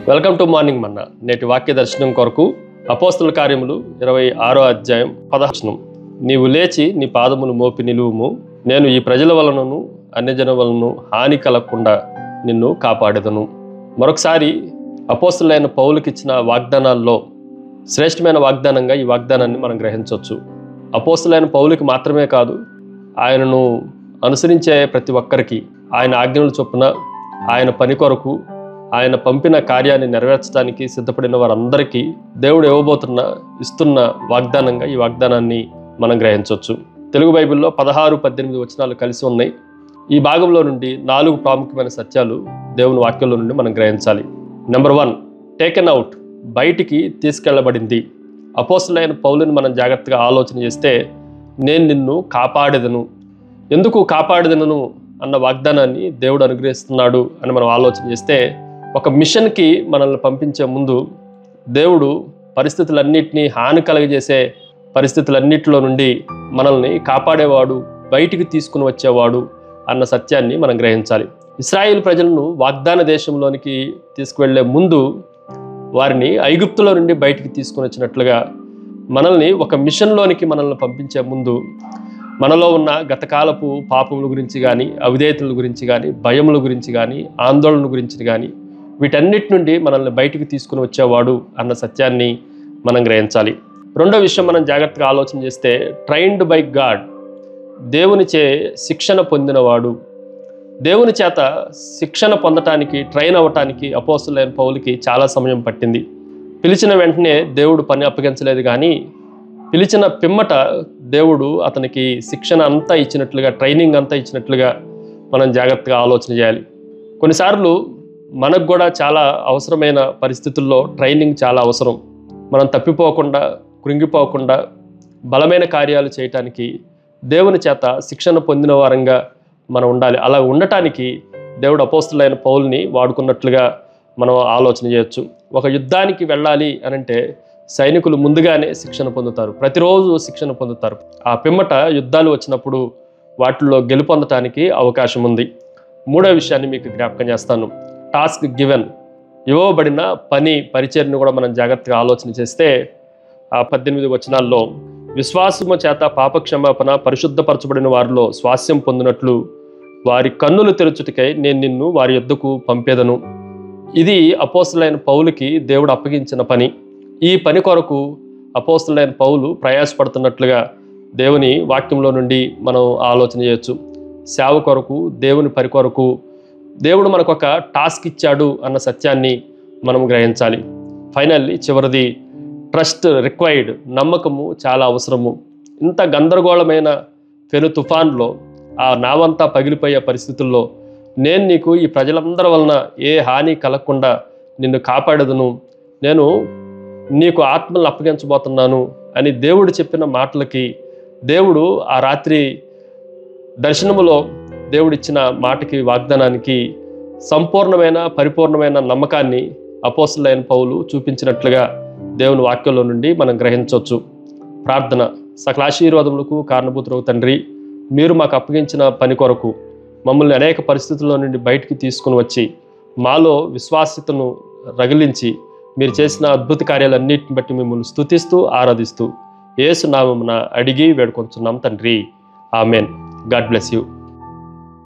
Welcome to morning మన్నా. నేటి వాక్య దర్శనం కొరకు అపోస్తల కార్యములు 26వ అధ్యాయం 10వ. నీవు లేచి నీ పాదమును మోపి నిలువుము, నేను ఈ ప్రజల వలనను అన్యజన వలన హాని కలగకుండా నిన్ను కాపాడెదను. మరొకసారి అపోస్తలులైన పౌలుకి ఇచ్చిన వాగ్దానాల్లో శ్రేష్టమైన వాగ్దానంగా ఈ వాగ్దానాన్ని మనం గ్రహించవచ్చు. అపోస్తలులైన పౌలుకి మాత్రమే కాదు, ఆయనను అనుసరించే ప్రతి ఒక్కరికి ఆయన ఆజ్ఞల చొప్పున ఆయన పని కొరకు ఆయన పంపిన కార్యాన్ని నెరవేర్చడానికి సిద్ధపడిన వారందరికీ దేవుడు ఇస్తున్న వాగ్దానంగా ఈ వాగ్దానాన్ని మనం గ్రహించవచ్చు. తెలుగు బైబిల్లో 16-18 వచనాలు కలిసి ఉన్నాయి. ఈ భాగంలో నుండి 4 ప్రాముఖ్యమైన సత్యాలు దేవుని వాక్యంలో నుండి మనం గ్రహించాలి. నెంబర్ 1, టేకెన్ అవుట్, బయటికి తీసుకెళ్లబడింది. అపోస్తలులైన పౌలుని మనం జాగ్రత్తగా ఆలోచన చేస్తే, నేను నిన్ను కాపాడెదను. ఎందుకు కాపాడెదను అన్న వాగ్దానాన్ని దేవుడు అనుగ్రహిస్తున్నాడు అని మనం ఆలోచన చేస్తే, ఒక మిషన్కి మనల్ని పంపించే ముందు దేవుడు పరిస్థితులన్నిటినీ హాని కలగజేసే పరిస్థితులన్నిటిలో నుండి మనల్ని కాపాడేవాడు, బయటికి తీసుకుని వచ్చేవాడు అన్న సత్యాన్ని మనం గ్రహించాలి. ఇశ్రాయేలు ప్రజలను వాగ్దాన దేశంలోనికి తీసుకువెళ్లే ముందు వారిని ఐగుప్తులో నుండి బయటికి తీసుకుని వచ్చినట్లుగా మనల్ని ఒక మిషన్లోనికి మనల్ని పంపించే ముందు మనలో ఉన్న గతకాలపు పాపముల గురించి కానీ, అవిధేయతల గురించి కానీ, భయముల గురించి కానీ, ఆందోళన గురించి కానీ, వీటన్నిటి నుండి మనల్ని బయటికి తీసుకుని వచ్చేవాడు అన్న సత్యాన్ని మనం గ్రహించాలి. రెండో విషయం మనం జాగ్రత్తగా ఆలోచన చేస్తే, ట్రైన్డ్ బై గాడ్, దేవునిచే శిక్షణ పొందినవాడు. దేవుని చేత శిక్షణ పొందటానికి, ట్రైన్ అవ్వటానికి అపోస్తలులైన పౌలుకి చాలా సమయం పట్టింది. పిలిచిన వెంటనే దేవుడు పని అప్పగించలేదు, కానీ పిలిచిన పిమ్మట దేవుడు అతనికి శిక్షణ అంతా ఇచ్చినట్లుగా, ట్రైనింగ్ అంతా ఇచ్చినట్లుగా మనం జాగ్రత్తగా ఆలోచన చేయాలి. కొన్నిసార్లు మనకు కూడా చాలా అవసరమైన పరిస్థితుల్లో ట్రైనింగ్ చాలా అవసరం. మనం తప్పిపోకుండా, కృంగిపోకుండా బలమైన కార్యాలు చేయటానికి దేవుని చేత శిక్షణ పొందిన వారంగా మనం ఉండాలి. అలా ఉండటానికి దేవుడు అపోస్తలులైన పౌలుని వాడుకున్నట్లుగా మనం ఆలోచన చేయొచ్చు. ఒక యుద్ధానికి వెళ్ళాలి అనంటే సైనికులు ముందుగానే శిక్షణ పొందుతారు, ప్రతిరోజు శిక్షణ పొందుతారు. ఆ పిమ్మట యుద్ధాలు వచ్చినప్పుడు వాటిల్లో గెలుపొందటానికి అవకాశం ఉంది. మూడో విషయాన్ని మీకు జ్ఞాపకం చేస్తాను. టాస్క్ గివెన్, ఇవ్వబడిన పని, పరిచర్ను కూడా మనం జాగ్రత్తగా ఆలోచన చేస్తే, ఆ 18 వచనాల్లో, విశ్వాసము చేత పాపక్షమాపణ పరిశుద్ధపరచబడిన వారిలో స్వాస్యం పొందినట్లు వారి కన్నులు తెరచుటకై నేను నిన్ను వారి యొద్దకు పంపేదను. ఇది అపోస్తలులైన పౌలుకి దేవుడు అప్పగించిన పని. ఈ పని కొరకు అపోస్తలులైన పౌలు ప్రయాసపడుతున్నట్లుగా దేవుని వాక్యంలో నుండి మనం ఆలోచన చేయొచ్చు. సేవ కొరకు, దేవుని పని కొరకు దేవుడు మనకు ఒక టాస్క్ ఇచ్చాడు అన్న సత్యాన్ని మనం గ్రహించాలి. ఫైనల్లీ చివరిది, ట్రస్ట్ రిక్వైర్డ్, నమ్మకము చాలా అవసరము. ఇంత గందరగోళమైన పెను తుఫాన్లో, ఆ నావంతా పగిలిపోయే పరిస్థితుల్లో, నేను నీకు ఈ ప్రజలందరి వలన ఏ హాని కలగకుండా నిన్ను కాపాడదును, నేను నీకు ఆత్మలను అప్పగించబోతున్నాను అని దేవుడు చెప్పిన మాటలకి, దేవుడు ఆ రాత్రి దర్శనములో దేవుడిచ్చిన మాటకి, వాగ్దానానికి సంపూర్ణమైన, పరిపూర్ణమైన నమ్మకాన్ని అపోస్తలులైన పౌలు చూపించినట్లుగా దేవుని వాక్యంలో నుండి మనం గ్రహించవచ్చు. ప్రార్థన. సకల ఆశీర్వాదములకు కారణభూతుడగు తండ్రి, మీరు మాకు అప్పగించిన పని కొరకు మమ్మల్ని అనేక పరిస్థితుల్లో నుండి బయటికి తీసుకుని వచ్చి మాలో విశ్వాస్యతను రగిలించి మీరు చేసిన అద్భుత కార్యాలన్నిటిని బట్టి మిమ్మల్ని స్తుతిస్తూ, ఆరాధిస్తూ యేసు నామమున అడిగి వేడుకొంచున్నాం తండ్రి. ఆమెన్. God bless you.